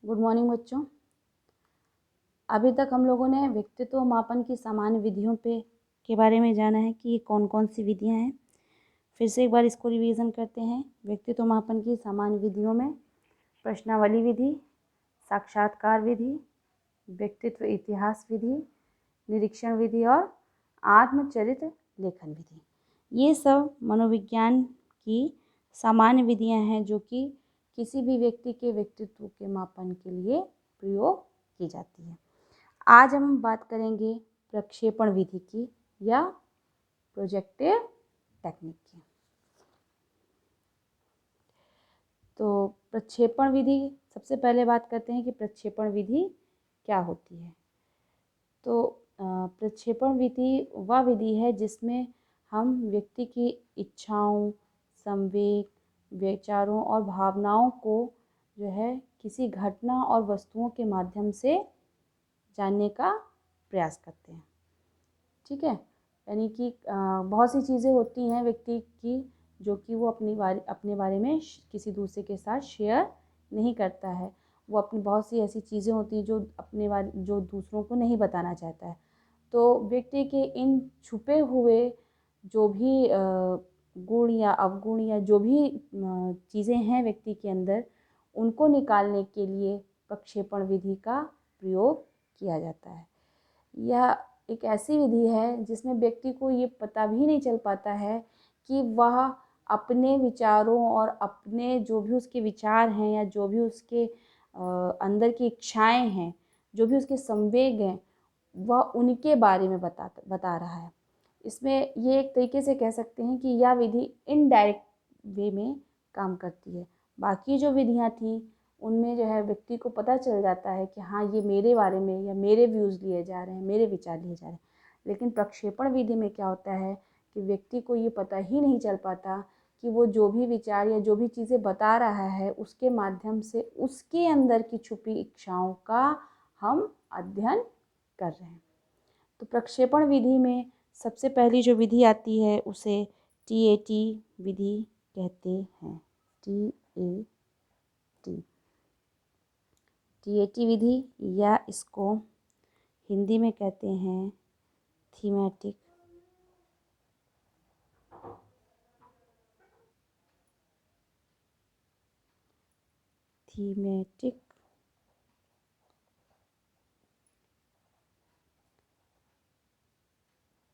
Good morning बच्चों। अभी तक हम लोगों ने व्यक्तित्व मापन की सामान्य विधियों के बारे में जाना है कि ये कौन कौन सी विधियां हैं। फिर से एक बार इसको रिवीजन करते हैं। व्यक्तित्व मापन की सामान्य विधियों में प्रश्नावली विधि, साक्षात्कार विधि, व्यक्तित्व इतिहास विधि, निरीक्षण विधि और आत्मचरित्र लेखन विधि, ये सब मनोविज्ञान की सामान्य विधियां हैं जो कि किसी भी व्यक्ति के व्यक्तित्व के मापन के लिए प्रयोग की जाती है। आज हम बात करेंगे प्रक्षेपण विधि की या प्रोजेक्टिव टेक्निक की। तो प्रक्षेपण विधि, सबसे पहले बात करते हैं कि प्रक्षेपण विधि क्या होती है। तो प्रक्षेपण विधि वह विधि है जिसमें हम व्यक्ति की इच्छाओं, संवेग, विचारों और भावनाओं को जो है किसी घटना और वस्तुओं के माध्यम से जानने का प्रयास करते हैं। ठीक है, यानी कि बहुत सी चीज़ें होती हैं व्यक्ति की जो कि वो अपने बारे में किसी दूसरे के साथ शेयर नहीं करता है। वो अपनी बहुत सी ऐसी चीज़ें होती हैं जो दूसरों को नहीं बताना चाहता है। तो व्यक्ति के इन छुपे हुए जो भी गुण या अवगुण या जो भी चीज़ें हैं व्यक्ति के अंदर, उनको निकालने के लिए प्रक्षेपण विधि का प्रयोग किया जाता है। यह एक ऐसी विधि है जिसमें व्यक्ति को ये पता भी नहीं चल पाता है कि वह अपने विचारों और अपने जो भी उसके विचार हैं या जो भी उसके अंदर की इच्छाएं हैं, जो भी उसके संवेग हैं, वह उनके बारे में बता रहा है। इसमें ये एक तरीके से कह सकते हैं कि यह विधि इनडायरेक्ट वे में काम करती है। बाकी जो विधियाँ थी उनमें जो है व्यक्ति को पता चल जाता है कि हाँ, ये मेरे बारे में या मेरे व्यूज़ लिए जा रहे हैं, मेरे विचार लिए जा रहे हैं। लेकिन प्रक्षेपण विधि में क्या होता है कि व्यक्ति को ये पता ही नहीं चल पाता कि वो जो भी विचार या जो भी चीज़ें बता रहा है उसके माध्यम से उसके अंदर की छुपी इच्छाओं का हम अध्ययन कर रहे हैं। तो प्रक्षेपण विधि में सबसे पहली जो विधि आती है उसे TAT विधि कहते हैं। TAT विधि, या इसको हिंदी में कहते हैं थीमेटिक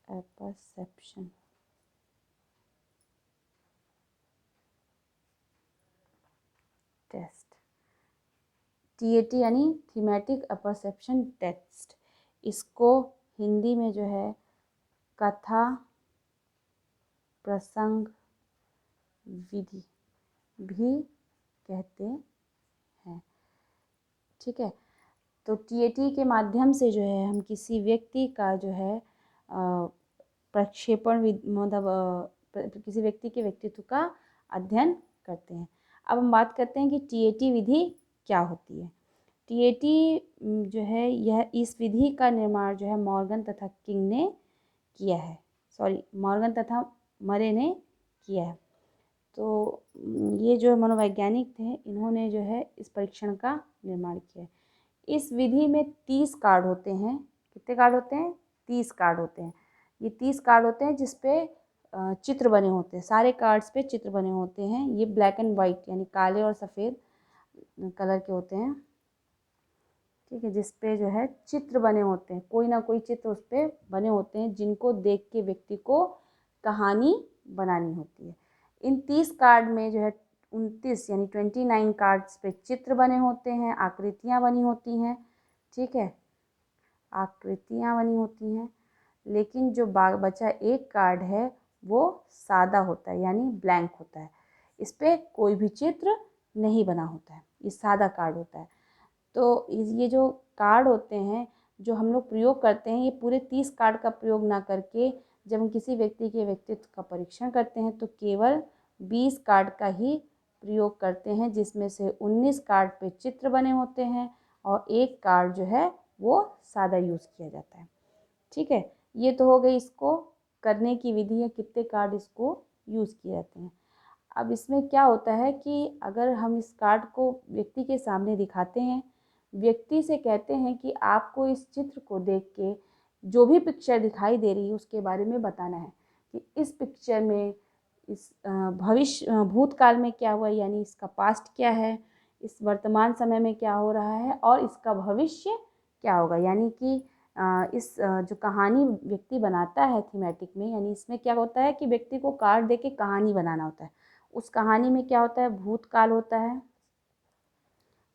अपरसेप्शन टेस्ट। TAT यानी थीमेटिक अपरसेप्शन टेस्ट। इसको हिंदी में जो है कथा प्रसंग विधि भी कहते हैं। ठीक है, तो TAT के माध्यम से जो है हम किसी व्यक्ति का जो है प्रक्षेपण मतलब किसी व्यक्ति के व्यक्तित्व का अध्ययन करते हैं। अब हम बात करते हैं कि TAT विधि क्या होती है। TAT जो है यह इस विधि का निर्माण जो है मॉर्गन तथा किंग ने किया है। मॉर्गन तथा मरे ने किया है। तो ये जो मनोवैज्ञानिक थे, इन्होंने जो है इस परीक्षण का निर्माण किया है। इस विधि में 30 कार्ड होते हैं। कितने कार्ड होते हैं? 30 कार्ड होते हैं। ये 30 कार्ड होते हैं जिस पे चित्र बने होते हैं। सारे कार्ड्स पे चित्र बने होते हैं। ये ब्लैक एंड वाइट यानी काले और सफ़ेद कलर के होते हैं। ठीक है, जिस पे जो है चित्र बने होते हैं, कोई ना कोई चित्र उस पर बने होते हैं जिनको देख के व्यक्ति को कहानी बनानी होती है। इन 30 कार्ड में जो है 29 यानी 29 कार्ड्स पे चित्र बने होते हैं, आकृतियाँ बनी होती हैं। ठीक है, आकृतियाँ बनी होती हैं। लेकिन जो बचा एक कार्ड है वो सादा होता है यानी ब्लैंक होता है। इस पर कोई भी चित्र नहीं बना होता है, ये सादा कार्ड होता है। तो ये जो कार्ड होते हैं जो हम लोग प्रयोग करते हैं, ये पूरे 30 कार्ड का प्रयोग ना करके जब हम किसी व्यक्ति के व्यक्तित्व का परीक्षण करते हैं तो केवल 20 कार्ड का ही प्रयोग करते हैं, जिसमें से 19 कार्ड पे चित्र बने होते हैं और एक कार्ड जो है वो सादा यूज़ किया जाता है। ठीक है, ये तो हो गई इसको करने की विधि है, कितने कार्ड इसको यूज़ किए जाते हैं। अब इसमें क्या होता है कि अगर हम इस कार्ड को व्यक्ति के सामने दिखाते हैं व्यक्ति से कहते हैं कि आपको इस चित्र को देख के जो भी पिक्चर दिखाई दे रही है उसके बारे में बताना है कि इस पिक्चर में इस भविष्य भूतकाल में क्या हुआ, यानी इसका पास्ट क्या है, इस वर्तमान समय में क्या हो रहा है और इसका भविष्य क्या होगा। यानी कि इस जो कहानी व्यक्ति बनाता है थीमेटिक में, यानी इसमें क्या होता है कि व्यक्ति को कार्ड दे के कहानी बनाना होता है। उस कहानी में क्या होता है, भूतकाल होता है,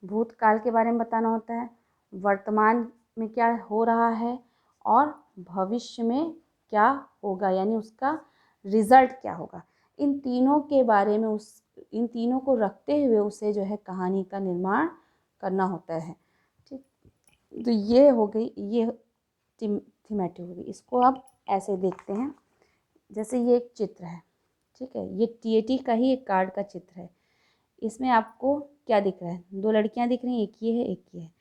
भूतकाल के बारे में बताना होता है, वर्तमान में क्या हो रहा है और भविष्य में क्या होगा, यानी उसका रिजल्ट क्या होगा। इन तीनों के बारे में इन तीनों को रखते हुए उसे जो है कहानी का निर्माण करना होता है। ठीक, तो ये हो गई, ये थीमेटिक हो गई। इसको आप ऐसे देखते हैं, जैसे ये एक चित्र है, ठीक है, ये टीएटी का ही एक कार्ड का चित्र है। इसमें आपको क्या दिख रहा है, दो लड़कियां दिख रही हैं, एक ये है एक ये है।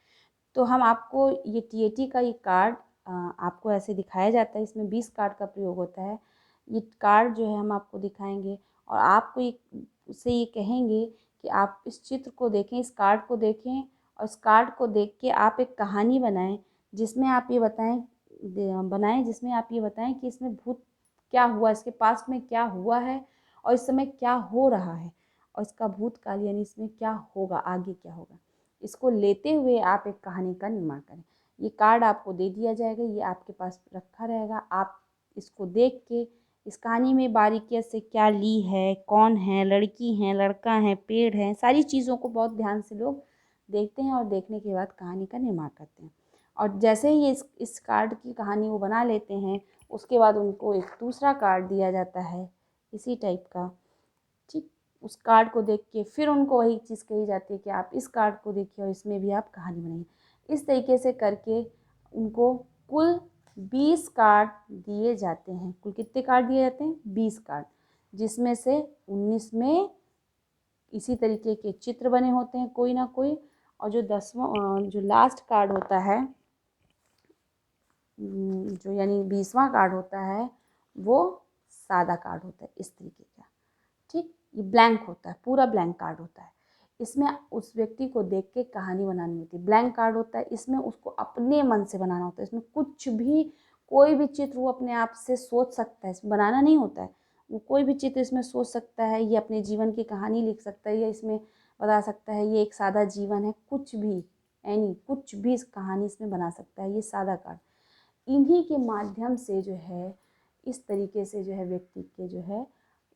तो हम आपको ये टीएटी का ये कार्ड आपको ऐसे दिखाया जाता है। इसमें 20 कार्ड का प्रयोग होता है। ये कार्ड जो है हम आपको दिखाएंगे और आपको उससे ये कहेंगे कि आप इस चित्र को देखें, इस कार्ड को देखें और इस कार्ड को देख के आप एक कहानी बनाएं, जिसमें आप ये बनाएं जिसमें आप ये बताएं कि इसमें भूत क्या हुआ, इसके पास्ट में क्या हुआ है और इस समय क्या हो रहा है और इसका भूतकाल यानी इसमें क्या होगा, आगे क्या होगा। इसको लेते हुए आप एक कहानी का निर्माण करें। ये कार्ड आपको दे दिया जाएगा, ये आपके पास रखा रहेगा। आप इसको देख के इस कहानी में बारीकियों से क्या ली है, कौन है, लड़की है, लड़का है, पेड़ है, सारी चीज़ों को बहुत ध्यान से लोग देखते हैं और देखने के बाद कहानी का निर्माण करते हैं। और जैसे ही इस कार्ड की कहानी वो बना लेते हैं, उसके बाद उनको एक दूसरा कार्ड दिया जाता है इसी टाइप का। ठीक, उस कार्ड को देख के फिर उनको वही चीज़ कही जाती है कि आप इस कार्ड को देखिए और इसमें भी आप कहानी बनाइए। इस तरीके से करके उनको कुल 20 कार्ड दिए जाते हैं। कुल कितने कार्ड दिए जाते हैं, 20 कार्ड, जिसमें से 19 में इसी तरीके के चित्र बने होते हैं कोई ना कोई, और जो लास्ट कार्ड होता है, जो यानी 20वां कार्ड होता है, वो सादा कार्ड होता है इस तरीके का। ठीक, ये ब्लैंक होता है, पूरा ब्लैंक कार्ड होता है। इसमें उस व्यक्ति को देख के कहानी बनानी होती है। ब्लैंक कार्ड होता है, इसमें उसको अपने मन से बनाना होता है। इसमें कुछ भी, कोई भी चित्र वो अपने आप से सोच सकता है, इसमें बनाना नहीं होता है। वो कोई भी चित्र इसमें सोच सकता है, ये अपने जीवन की कहानी लिख सकता है, या इसमें बता सकता है ये एक सादा जीवन है, कुछ भी, कुछ भी इस कहानी इसमें बना सकता है ये सादा कार्ड। इन्हीं के माध्यम से जो है, इस तरीके से जो है व्यक्ति के जो है,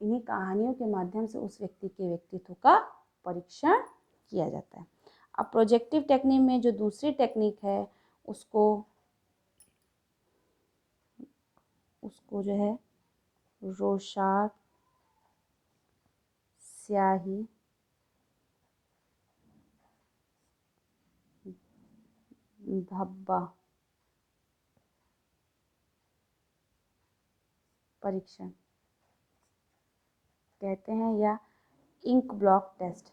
इन्हीं कहानियों के माध्यम से उस व्यक्ति के व्यक्तित्व का परीक्षण किया जाता है। अब प्रोजेक्टिव टेक्निक में जो दूसरी टेक्निक है, उसको जो है रोशाक, स्याही, धब्बा परीक्षण कहते हैं, या इंक ब्लॉक टेस्ट।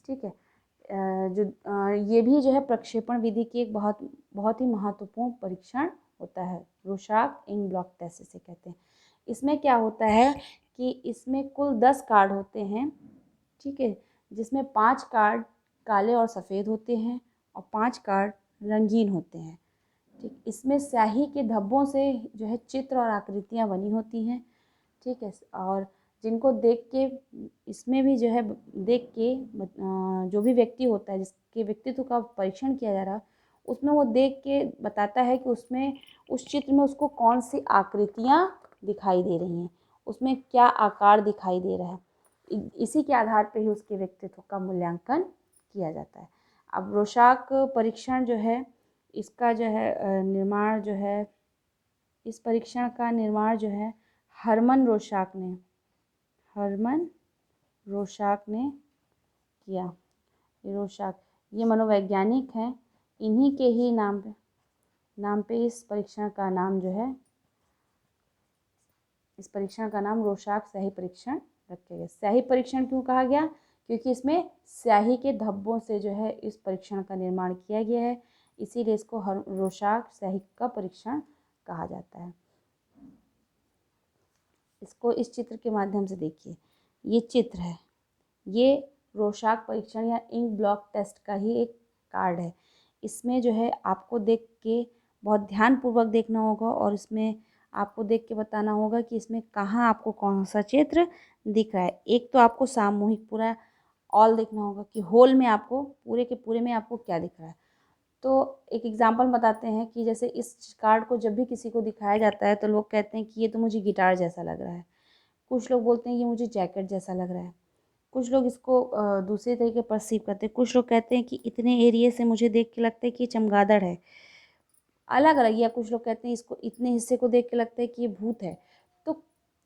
ठीक है, ये भी जो है प्रक्षेपण विधि की एक बहुत ही महत्वपूर्ण परीक्षण होता है। रोशाक इंक ब्लॉक टेस्ट इसे कहते हैं। इसमें क्या होता है कि इसमें कुल 10 कार्ड होते हैं, ठीक है, जिसमें 5 कार्ड काले और सफ़ेद होते हैं और 5 कार्ड रंगीन होते हैं। ठीक, इसमें स्याही के धब्बों से जो है चित्र और आकृतियाँ बनी होती हैं। ठीक है, और जिनको देख के, इसमें भी जो है देख के जो भी व्यक्ति होता है जिसके व्यक्तित्व का परीक्षण किया जा रहा है, उसमें वो देख के बताता है कि उसमें, उस चित्र में उसको कौन सी आकृतियाँ दिखाई दे रही हैं, उसमें क्या आकार दिखाई दे रहा है। इसी के आधार पर ही उसके व्यक्तित्व का मूल्यांकन किया जाता है। अब रोशाक परीक्षण जो है, इसका जो है निर्माण जो है, इस परीक्षण का निर्माण जो है हरमन रोशाक ने किया। रोशाक ये मनोवैज्ञानिक हैं, इन्हीं के ही नाम पे इस परीक्षण का नाम जो है, इस परीक्षण का नाम रोशाक स्याही परीक्षण रखा गया। स्याही परीक्षण क्यों कहा गया, क्योंकि इसमें स्याही के धब्बों से जो है इस परीक्षण का निर्माण किया गया है, इसीलिए इसको रोशाक स्याही का परीक्षण कहा जाता है। इसको इस चित्र के माध्यम से देखिए, ये चित्र है, ये रोशाक परीक्षण या इंक ब्लॉक टेस्ट का ही एक कार्ड है। इसमें जो है आपको देख के बहुत ध्यानपूर्वक देखना होगा और इसमें आपको देख के बताना होगा कि इसमें कहाँ आपको कौन सा चित्र दिख रहा है। एक तो आपको सामूहिक पूरा ऑल देखना होगा कि होल में आपको पूरे के पूरे में आपको क्या दिख रहा है। तो एक एग्जांपल बताते हैं कि जैसे इस कार्ड को जब भी किसी को दिखाया जाता है तो लोग कहते हैं कि ये तो मुझे गिटार जैसा लग रहा है, कुछ लोग बोलते हैं ये मुझे जैकेट जैसा लग रहा है, कुछ लोग इसको दूसरे तरीके परसीव करते हैं, कुछ लोग कहते हैं कि इतने एरिया से मुझे देख के लगता है कि ये चमगादड़ है, अलग अलग, या कुछ लोग कहते हैं इसको इतने हिस्से को देख के लगता है कि ये भूत है। तो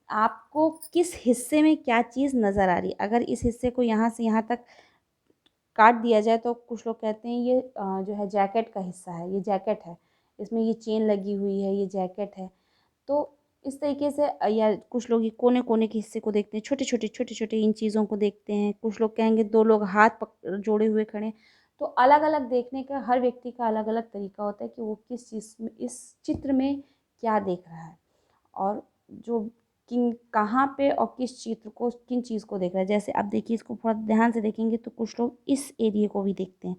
आपको किस हिस्से में क्या चीज़ नज़र आ रही है, अगर इस हिस्से को यहाँ से यहाँ तक काट दिया जाए तो कुछ लोग कहते हैं ये जो है जैकेट का हिस्सा है, ये जैकेट है, इसमें ये चेन लगी हुई है, ये जैकेट है। तो इस तरीके से या कुछ लोग ये कोने कोने के हिस्से को देखते हैं, छोटे छोटे इन चीज़ों को देखते हैं। कुछ लोग कहेंगे दो लोग हाथ जोड़े हुए खड़े हैं। तो अलग अलग देखने का हर व्यक्ति का अलग अलग तरीका होता है कि वो किस चीज़ में, इस चित्र में क्या देख रहा है और जो किन कहाँ पे और किस चित्र को किन चीज़ को देख रहा है। जैसे आप देखिए, इसको थोड़ा ध्यान से देखेंगे तो कुछ लोग इस एरिया को भी देखते हैं,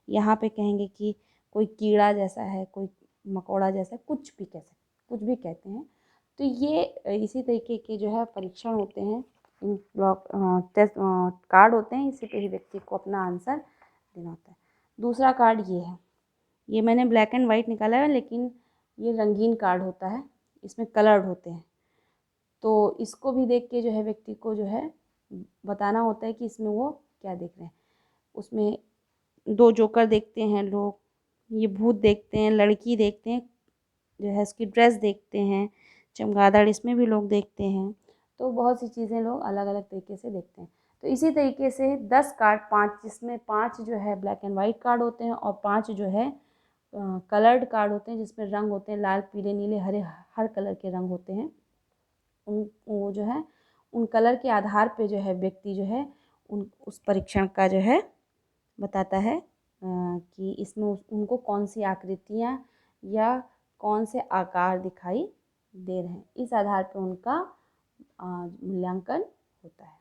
यहाँ पे कहेंगे कि कोई कीड़ा जैसा है, कोई मकोड़ा जैसा है, कुछ भी कहते हैं। तो ये इसी तरीके के जो है परीक्षण होते हैं, इन ब्लॉक टेस्ट कार्ड होते हैं, इसी पे ही व्यक्ति को अपना आंसर देना होता है। दूसरा कार्ड ये है, ये मैंने ब्लैक एंड वाइट निकाला है लेकिन ये रंगीन कार्ड होता है, इसमें कलर्ड होते हैं। तो इसको भी देख के जो है व्यक्ति को जो है बताना होता है कि इसमें वो क्या देख रहे हैं। उसमें दो जोकर देखते हैं लोग, ये भूत देखते हैं, लड़की देखते हैं, जो है उसकी ड्रेस देखते हैं, चमगादड़ इसमें भी लोग देखते हैं। तो बहुत सी चीज़ें लोग अलग अलग तरीके से देखते हैं। तो इसी तरीके से 10 कार्ड, 5 जिसमें 5 जो है ब्लैक एंड वाइट कार्ड होते हैं और 5 जो है कलर्ड कार्ड होते हैं, जिसमें रंग होते हैं लाल, पीले, नीले, हरे, हर कलर के रंग होते हैं। उन वो जो है उन कलर के आधार पे जो है व्यक्ति जो है उस परीक्षण का जो है बताता है कि इसमें उनको कौन सी आकृतियाँ या कौन से आकार दिखाई दे रहे हैं। इस आधार पे उनका मूल्यांकन होता है।